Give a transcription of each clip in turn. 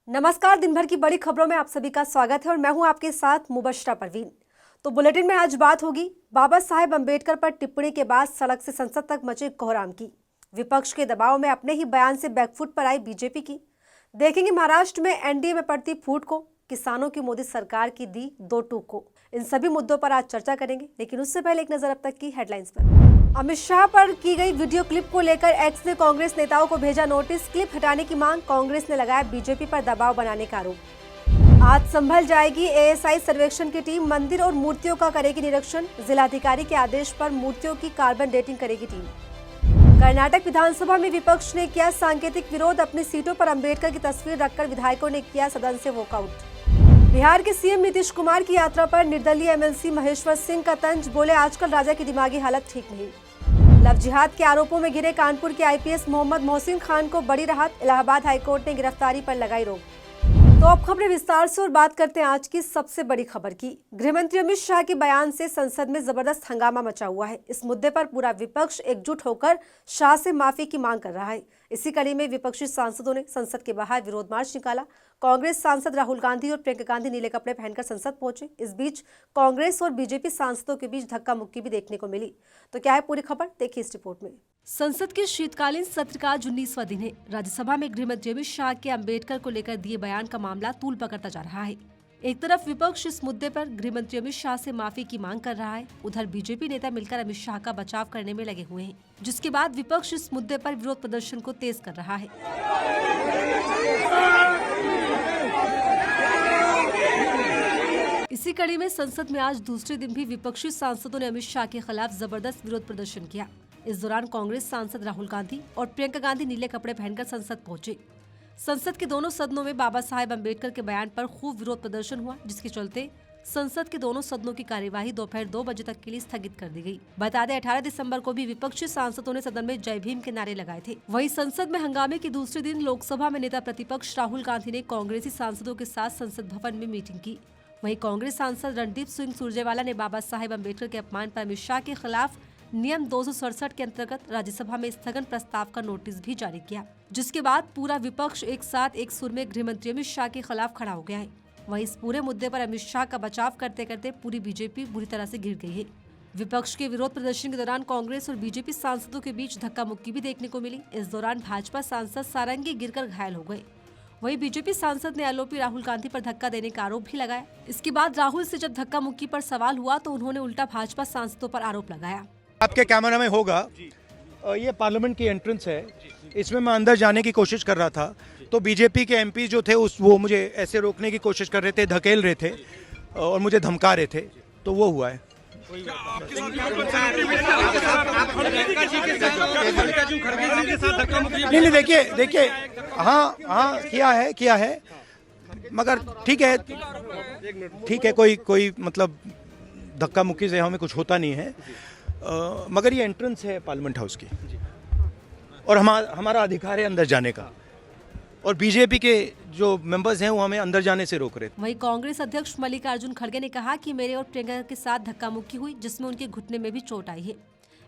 नमस्कार। दिन भर की बड़ी खबरों में आप सभी का स्वागत है और मैं हूं आपके साथ मुबशरा परवीन। तो बुलेटिन में आज बात होगी बाबा साहेब अंबेडकर पर टिप्पणी के बाद सड़क से संसद तक मचे कोहराम की। विपक्ष के दबाव में अपने ही बयान से बैकफुट पर आई बीजेपी की। देखेंगे महाराष्ट्र में एनडीए में पड़ती फूट को, किसानों की मोदी सरकार की दी दो टूक को। इन सभी मुद्दों पर आज चर्चा करेंगे, लेकिन उससे पहले एक नजर अब तक की हेडलाइंस पर। अमित शाह पर की गई वीडियो क्लिप को लेकर एक्स ने कांग्रेस नेताओं को भेजा नोटिस। क्लिप हटाने की मांग, कांग्रेस ने लगाया बीजेपी पर दबाव बनाने का आरोप। आज संभल जाएगी एएसआई सर्वेक्षण की टीम, मंदिर और मूर्तियों का करेगी निरीक्षण। जिलाधिकारी के आदेश पर मूर्तियों की कार्बन डेटिंग करेगी टीम। कर्नाटक विधानसभा में विपक्ष ने किया सांकेतिक विरोध, अपनी सीटों पर अंबेडकर की तस्वीर रखकर विधायकों ने किया सदन से वॉकआउट। बिहार के सीएम नीतीश कुमार की यात्रा पर निर्दलीय एमएलसी महेश्वर सिंह का तंज, बोले आजकल राजा की दिमागी हालत ठीक नहीं। लव जिहाद के आरोपों में घिरे कानपुर के आईपीएस मोहम्मद मोहसिन खान को बड़ी राहत, इलाहाबाद हाईकोर्ट ने गिरफ्तारी पर लगाई रोक। तो अब खबरें विस्तार से और बात करते हैं आज की सबसे बड़ी खबर की। गृहमंत्री अमित शाह के बयान से संसद में जबरदस्त हंगामा मचा हुआ है। इस मुद्दे पर पूरा विपक्ष एकजुट होकर शाह से माफी की मांग कर रहा है। इसी कड़ी में विपक्षी सांसदों ने संसद के बाहर विरोध मार्च निकाला। कांग्रेस सांसद राहुल गांधी और प्रियंका गांधी नीले कपड़े पहनकर संसद पहुंचे। इस बीच कांग्रेस और बीजेपी सांसदों के बीच धक्का मुक्की भी देखने को मिली। तो क्या है पूरी खबर, देखिए इस रिपोर्ट में। संसद के शीतकालीन सत्र का 19वां दिन है। राज्यसभा में गृहमंत्री अमित शाह के अंबेडकर को लेकर दिए बयान का मामला तूल पकड़ता जा रहा है। एक तरफ विपक्ष इस मुद्दे पर गृहमंत्री अमित शाह से माफी की मांग कर रहा है, उधर बीजेपी नेता मिलकर अमित शाह का बचाव करने में लगे हुए हैं, जिसके बाद विपक्ष इस मुद्दे पर विरोध प्रदर्शन को तेज कर रहा है। इसी कड़ी में संसद में आज दूसरे दिन भी विपक्षी सांसदों ने अमित शाह के खिलाफ जबरदस्त विरोध प्रदर्शन किया। इस दौरान कांग्रेस सांसद राहुल गांधी और प्रियंका गांधी नीले कपड़े पहनकर संसद पहुंचे। संसद के दोनों सदनों में बाबा साहेब अंबेडकर के बयान पर खूब विरोध प्रदर्शन हुआ, जिसके चलते संसद के दोनों सदनों की कार्यवाही दोपहर 2 बजे तक के लिए स्थगित कर दी गई। बता दें 18 दिसंबर को भी विपक्षी सांसदों ने सदन में जय भीम के नारे लगाए थे। वहीं संसद में हंगामे के दूसरे दिन लोकसभा में नेता प्रतिपक्ष राहुल गांधी ने कांग्रेसी सांसदों के साथ संसद भवन में मीटिंग की। वहीं कांग्रेस सांसद रणदीप सिंह सुरजेवाला ने बाबा साहेब अंबेडकर के अपमान पर अमित शाह के खिलाफ नियम 267 के अंतर्गत राज्यसभा में स्थगन प्रस्ताव का नोटिस भी जारी किया, जिसके बाद पूरा विपक्ष एक साथ एक सुर में गृहमंत्री अमित शाह के खिलाफ खड़ा हो गया है। वहीं इस पूरे मुद्दे पर अमित शाह का बचाव करते करते पूरी बीजेपी बुरी तरह से घिर गई है। विपक्ष के विरोध प्रदर्शन के दौरान कांग्रेस और बीजेपी सांसदों के बीच धक्का मुक्की भी देखने को मिली। इस दौरान भाजपा सांसद सारंगी गिरकर घायल हो गए। वहीं बीजेपी सांसद ने आरोपी राहुल गांधी पर धक्का देने का आरोप भी लगाया। इसके बाद राहुल से जब धक्का मुक्की पर सवाल हुआ तो उन्होंने उल्टा भाजपा सांसदों पर आरोप लगाया। आपके कैमरा में होगा, ये पार्लियामेंट की एंट्रेंस है, इसमें मैं अंदर जाने की कोशिश कर रहा था तो बीजेपी के एमपी जो थे वो मुझे ऐसे रोकने की कोशिश कर रहे थे, धकेल रहे थे और मुझे धमका रहे थे, तो वो हुआ है। नहीं देखिए हाँ किया है मगर ठीक है कोई मतलब धक्का मुक्की से हमें कुछ होता नहीं है, मगर ये एंट्रेंस है पार्लियामेंट हाउस की और हमारा अधिकार है अंदर जाने का, और बीजेपी के जो मेंबर्स हैं वो हमें अंदर जाने से रोक रहे थे। वहीं कांग्रेस अध्यक्ष मल्लिकार्जुन खड़गे ने कहा कि मेरे और प्रियंका के साथ धक्का मुक्की हुई, जिसमें उनके घुटने में भी चोट आई है।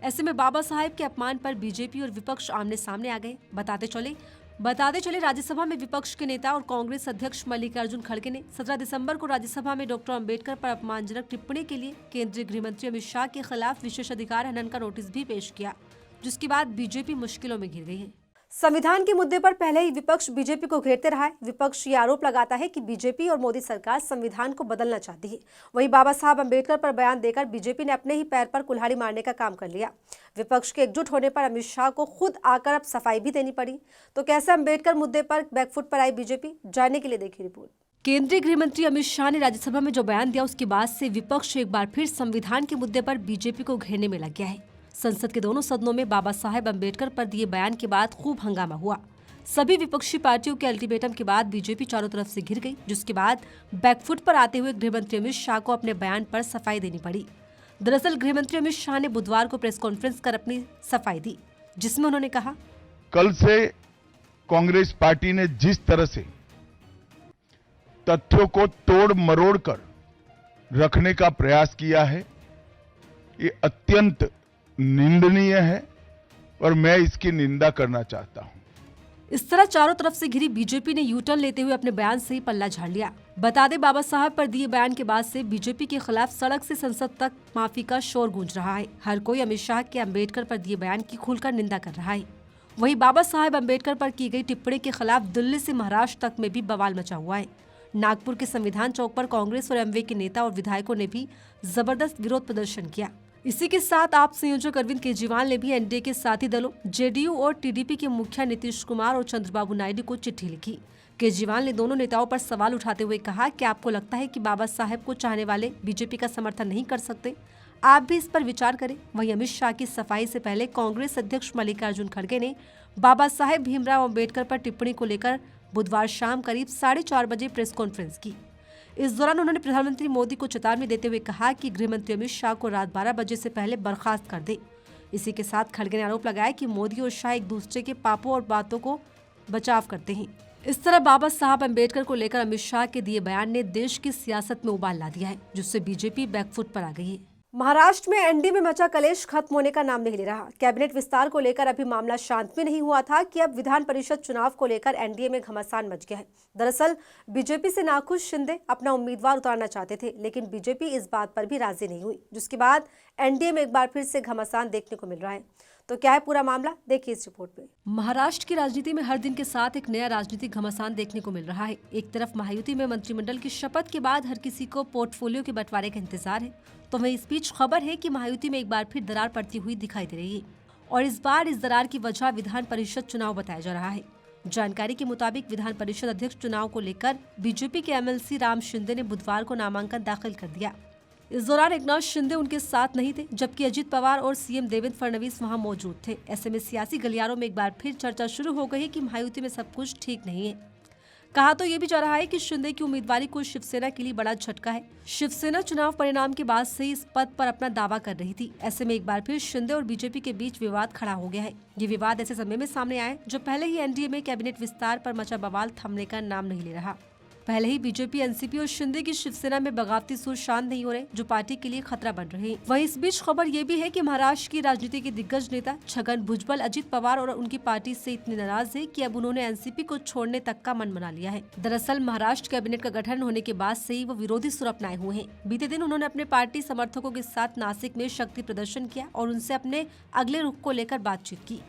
ऐसे में बाबा साहेब के अपमान पर बीजेपी और विपक्ष आमने सामने आ गए। बताते चले राज्यसभा में विपक्ष के नेता और कांग्रेस अध्यक्ष मल्लिकार्जुन खड़गे ने 17 दिसंबर को राज्यसभा में डॉक्टर अंबेडकर पर अपमानजनक टिप्पणी के लिए केंद्रीय गृहमंत्री अमित शाह के खिलाफ विशेषाधिकार हनन का नोटिस भी पेश किया, जिसके बाद बीजेपी मुश्किलों में घिर गई है। संविधान के मुद्दे पर पहले ही विपक्ष बीजेपी को घेरते रहा है। विपक्ष ये आरोप लगाता है कि बीजेपी और मोदी सरकार संविधान को बदलना चाहती है। वहीं बाबा साहब अंबेडकर पर बयान देकर बीजेपी ने अपने ही पैर पर कुल्हाड़ी मारने का काम कर लिया। विपक्ष के एकजुट होने पर अमित शाह को खुद आकर अब सफाई भी देनी पड़ी। तो कैसे अंबेडकर मुद्दे पर बैकफुट पर आई बीजेपी, जानने के लिए देखिए रिपोर्ट। केंद्रीय गृह मंत्री अमित शाह ने राज्यसभा में जो बयान दिया, उसके बाद से विपक्ष एक बार फिर संविधान के मुद्दे पर बीजेपी को घेरने में लग गया है। संसद के दोनों सदनों में बाबा साहेब अंबेडकर पर दिए बयान के बाद खूब हंगामा हुआ। सभी विपक्षी पार्टियों के अल्टीमेटम के बाद बीजेपी चारों तरफ से घिर गई, जिसके बाद बैकफुट पर आते हुए गृहमंत्री अमित शाह को अपने बयान पर सफाई देनी पड़ी। दरअसल गृहमंत्री अमित शाह ने बुधवार को प्रेस कॉन्फ्रेंस कर अपनी सफाई दी, जिसमें उन्होंने कहा, कल से कांग्रेस पार्टी ने जिस तरह से तथ्यों को तोड़ मरोड़ कर रखने का प्रयास किया है, ये अत्यंत निंदनीय है और मैं इसकी निंदा करना चाहता हूं। इस तरह चारों तरफ से घिरी बीजेपी ने यू टर्न लेते हुए अपने बयान से ही पल्ला झाड़ लिया। बता दें, बाबा साहब पर दिए बयान के बाद से बीजेपी के खिलाफ सड़क से संसद तक माफी का शोर गूंज रहा है। हर कोई अमित शाह के अम्बेडकर पर दिए बयान की खुलकर निंदा कर रहा है। वहीं बाबा साहेब अम्बेडकर पर की गई टिप्पणी के खिलाफ दिल्ली से महाराष्ट्र तक में भी बवाल मचा हुआ है। नागपुर के संविधान चौक पर कांग्रेस और एमवे के नेता और विधायकों ने भी जबरदस्त विरोध प्रदर्शन किया। इसी के साथ आप संयोजक अरविंद केजरीवाल ने भी एनडीए के साथी दलों जेडीयू और टीडीपी के मुखिया नीतीश कुमार और चंद्रबाबू नायडू को चिट्ठी लिखी। केजरीवाल ने दोनों नेताओं पर सवाल उठाते हुए कहा कि आपको लगता है कि बाबा साहेब को चाहने वाले बीजेपी का समर्थन नहीं कर सकते, आप भी इस पर विचार करें। वहीं अमित शाह की सफाई से पहले कांग्रेस अध्यक्ष मल्लिकार्जुन खड़गे ने बाबा साहेब भीमराव अम्बेडकर पर टिप्पणी को लेकर बुधवार शाम करीब 4:30 बजे प्रेस कॉन्फ्रेंस की। इस दौरान उन्होंने प्रधानमंत्री मोदी को चेतावनी देते हुए कहा कि गृह मंत्री अमित शाह को रात 12 बजे से पहले बर्खास्त कर दे। इसी के साथ खड़गे ने आरोप लगाया कि मोदी और शाह एक दूसरे के पापों और बातों को बचाव करते हैं। इस तरह बाबा साहब अम्बेडकर को लेकर अमित शाह के दिए बयान ने देश की सियासत में उबाल ला दिया है, जिससे बीजेपी बैकफुट पर आ गई है। महाराष्ट्र में एनडीए में मचा कलेश खत्म होने का नाम नहीं ले रहा। कैबिनेट विस्तार को लेकर अभी मामला शांत भी नहीं हुआ था कि अब विधान परिषद चुनाव को लेकर एनडीए में घमासान मच गया है। दरअसल बीजेपी से नाखुश शिंदे अपना उम्मीदवार उतारना चाहते थे, लेकिन बीजेपी इस बात पर भी राजी नहीं हुई, जिसके बाद एनडीए में एक बार फिर से घमासान देखने को मिल रहा है। तो क्या है पूरा मामला, देखिए इस रिपोर्ट में। महाराष्ट्र की राजनीति में हर दिन के साथ एक नया राजनीतिक घमासान देखने को मिल रहा है। एक तरफ महायुति में मंत्रिमंडल की शपथ के बाद हर किसी को पोर्टफोलियो के बंटवारे का इंतजार है, तो वहीं इस बीच खबर है कि महायुति में एक बार फिर दरार पड़ती हुई दिखाई दे रही है और इस बार इस दरार की वजह विधान परिषद चुनाव बताया जा रहा है। जानकारी के मुताबिक विधान परिषद अध्यक्ष चुनाव को लेकर बीजेपी के एमएलसी राम शिंदे ने बुधवार को नामांकन दाखिल कर दिया। इस दौरान एकनाथ शिंदे उनके साथ नहीं थे, जबकि अजित पवार और सीएम देवेंद्र फडणवीस वहां मौजूद थे। ऐसे में सियासी गलियारों में एक बार फिर चर्चा शुरू हो गई कि महायुति में सब कुछ ठीक नहीं है। कहा तो ये भी जा रहा है कि शिंदे की उम्मीदवारी को शिवसेना के लिए बड़ा झटका है। शिवसेना चुनाव परिणाम के बाद से इस पद पर अपना दावा कर रही थी। ऐसे में एक बार फिर शिंदे और बीजेपी के बीच विवाद खड़ा हो गया है। ये विवाद ऐसे समय में सामने आए जो पहले ही एनडीए में कैबिनेट विस्तार पर मचा बवाल थमने का नाम नहीं ले रहा। पहले ही बीजेपी, एनसीपी और शिंदे की शिवसेना में बगावती सुर शांत नहीं हो रहे, जो पार्टी के लिए खतरा बन रहे हैं। वहीं इस बीच खबर ये भी है कि महाराष्ट्र की राजनीति के दिग्गज नेता छगन भुजबल अजित पवार और उनकी पार्टी से इतने नाराज है कि अब उन्होंने एनसीपी को छोड़ने तक का मन बना लिया है। दरअसल महाराष्ट्र कैबिनेट का गठन होने के बाद से ही वो विरोधी सुर अपनाए हुए हैं। बीते दिन उन्होंने अपने पार्टी समर्थकों के साथ नासिक में शक्ति प्रदर्शन किया और उनसे अपने अगले रुख को लेकर बातचीत की।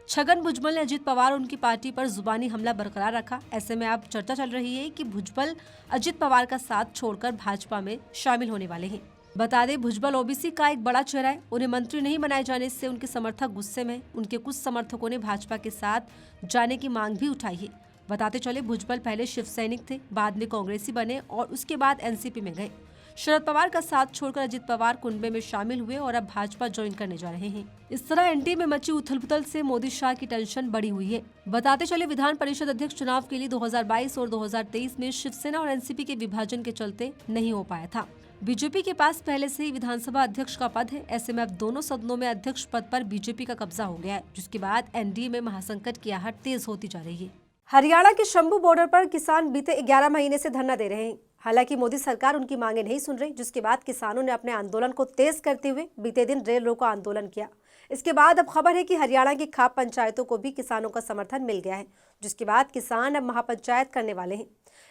छगन भुजबल ने अजित पवार और उनकी पार्टी पर जुबानी हमला बरकरार रखा। ऐसे में अब चर्चा चल रही है कि भुजबल अजित पवार का साथ छोड़कर भाजपा में शामिल होने वाले हैं। बता दें, भुजबल ओबीसी का एक बड़ा चेहरा है। उन्हें मंत्री नहीं बनाए जाने से उनके समर्थक गुस्से में। उनके कुछ समर्थकों ने भाजपा के साथ जाने की मांग भी उठाई है। बताते चले, भुजबल पहले शिव सैनिक थे, बाद में कांग्रेसी बने और उसके बाद एनसीपी में गए। शरद पवार का साथ छोड़कर अजित पवार कुनबे में शामिल हुए और अब भाजपा ज्वाइन करने जा रहे हैं। इस तरह एनडीए में मची उथल-पुथल से मोदी शाह की टेंशन बढ़ी हुई है। बताते चले, विधान परिषद अध्यक्ष चुनाव के लिए 2022 और 2023 में शिवसेना और एनसीपी के विभाजन के चलते नहीं हो पाया था। बीजेपी के पास पहले से ही विधानसभा अध्यक्ष का पद है। ऐसे में अब दोनों सदनों में अध्यक्ष पद पर बीजेपी का कब्जा हो गया है, जिसके बाद एनडीए में महासंकट की आहट तेज होती जा रही है। हरियाणा के शंभू बॉर्डर पर किसान बीते 11 महीने से धरना दे रहे हैं। हालांकि मोदी सरकार उनकी मांगे नहीं सुन रही, जिसके बाद किसानों ने अपने आंदोलन को तेज करते हुए बीते दिन रेल रोको आंदोलन किया। इसके बाद अब खबर है कि हरियाणा की खाप पंचायतों को भी किसानों का समर्थन मिल गया है, जिसके बाद किसान अब महापंचायत करने वाले हैं।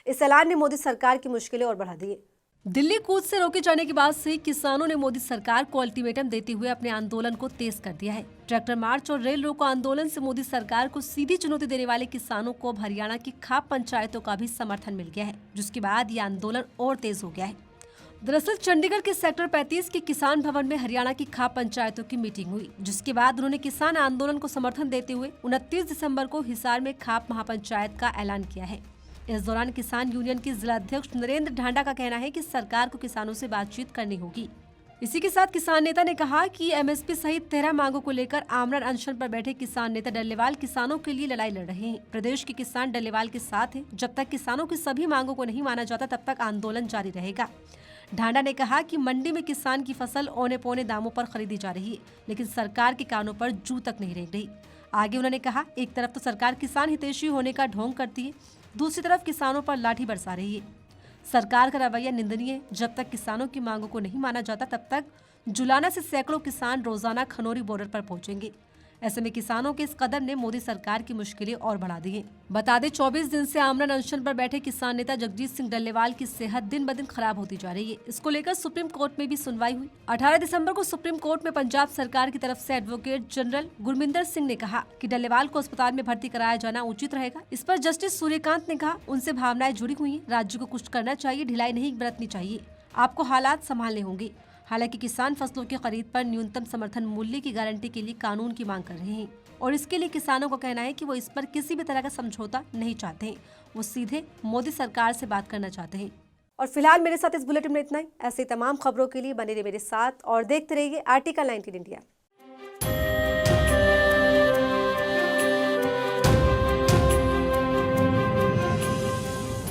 इस ऐलान ने मोदी सरकार की मुश्किलें और बढ़ा दी है। दिल्ली कूच से रोके जाने के बाद से किसानों ने मोदी सरकार को अल्टीमेटम देते हुए अपने आंदोलन को तेज कर दिया है। ट्रैक्टर मार्च और रेल रोको आंदोलन से मोदी सरकार को सीधी चुनौती देने वाले किसानों को अब हरियाणा की खाप पंचायतों का भी समर्थन मिल गया है, जिसके बाद ये आंदोलन और तेज हो गया है। दरअसल चंडीगढ़ के सेक्टर 35 के किसान भवन में हरियाणा की खाप पंचायतों की मीटिंग हुई, जिसके बाद उन्होंने किसान आंदोलन को समर्थन देते हुए 29 दिसंबर को हिसार में खाप महापंचायत का ऐलान किया है। इस दौरान किसान यूनियन के जिला अध्यक्ष नरेंद्र ढांडा का कहना है कि सरकार को किसानों से बातचीत करनी होगी। इसी के साथ किसान नेता ने कहा कि एमएसपी सहित 13 मांगों को लेकर आमरण अनशन पर बैठे किसान नेता डल्लेवाल किसानों के लिए लड़ाई लड़ रहे हैं। प्रदेश के किसान डल्लेवाल के साथ हैं। जब तक किसानों की सभी मांगों को नहीं माना जाता, तब तक आंदोलन जारी रहेगा। ढांडा ने कहा कि मंडी में किसान की फसल औने पौने दामों पर खरीदी जा रही है, लेकिन सरकार के कानों पर जू तक नहीं रेंग रही। आगे उन्होंने कहा, एक तरफ तो सरकार किसान हितैषी होने का ढोंग करती है, दूसरी तरफ किसानों पर लाठी बरसा रही है। सरकार का रवैया निंदनीय है। जब तक किसानों की मांगों को नहीं माना जाता, तब तक जुलाना से सैकड़ों किसान रोजाना खनौरी बॉर्डर पर पहुंचेंगे। ऐसे में किसानों के इस कदम ने मोदी सरकार की मुश्किलें और बढ़ा दी हैं। बता दें 24 दिन से आमरण अनशन पर बैठे किसान नेता जगजीत सिंह डल्लेवाल की सेहत दिन ब दिन खराब होती जा रही है। इसको लेकर सुप्रीम कोर्ट में भी सुनवाई हुई। 18 दिसंबर को सुप्रीम कोर्ट में पंजाब सरकार की तरफ से एडवोकेट जनरल गुरमिंदर सिंह ने कहा कि डल्लेवाल को अस्पताल में भर्ती कराया जाना उचित रहेगा। इस पर जस्टिस सूर्यकांत ने कहा उनसे भावनाएं जुड़ी हुई हैं, राज्य को कुछ करना चाहिए, ढिलाई नहीं बरतनी चाहिए, आपको हालात संभालने होंगे। हालांकि किसान फसलों की खरीद पर न्यूनतम समर्थन मूल्य की गारंटी के लिए कानून की मांग कर रहे हैं और इसके लिए किसानों का कहना है कि वो इस पर किसी भी तरह का समझौता नहीं चाहते हैं, वो सीधे मोदी सरकार से बात करना चाहते हैं। और फिलहाल मेरे साथ इस बुलेटिन में इतना ही। ऐसे तमाम खबरों के लिए बने रहिए मेरे साथ और देखते रहिए आर्टिकल 19 इंडिया।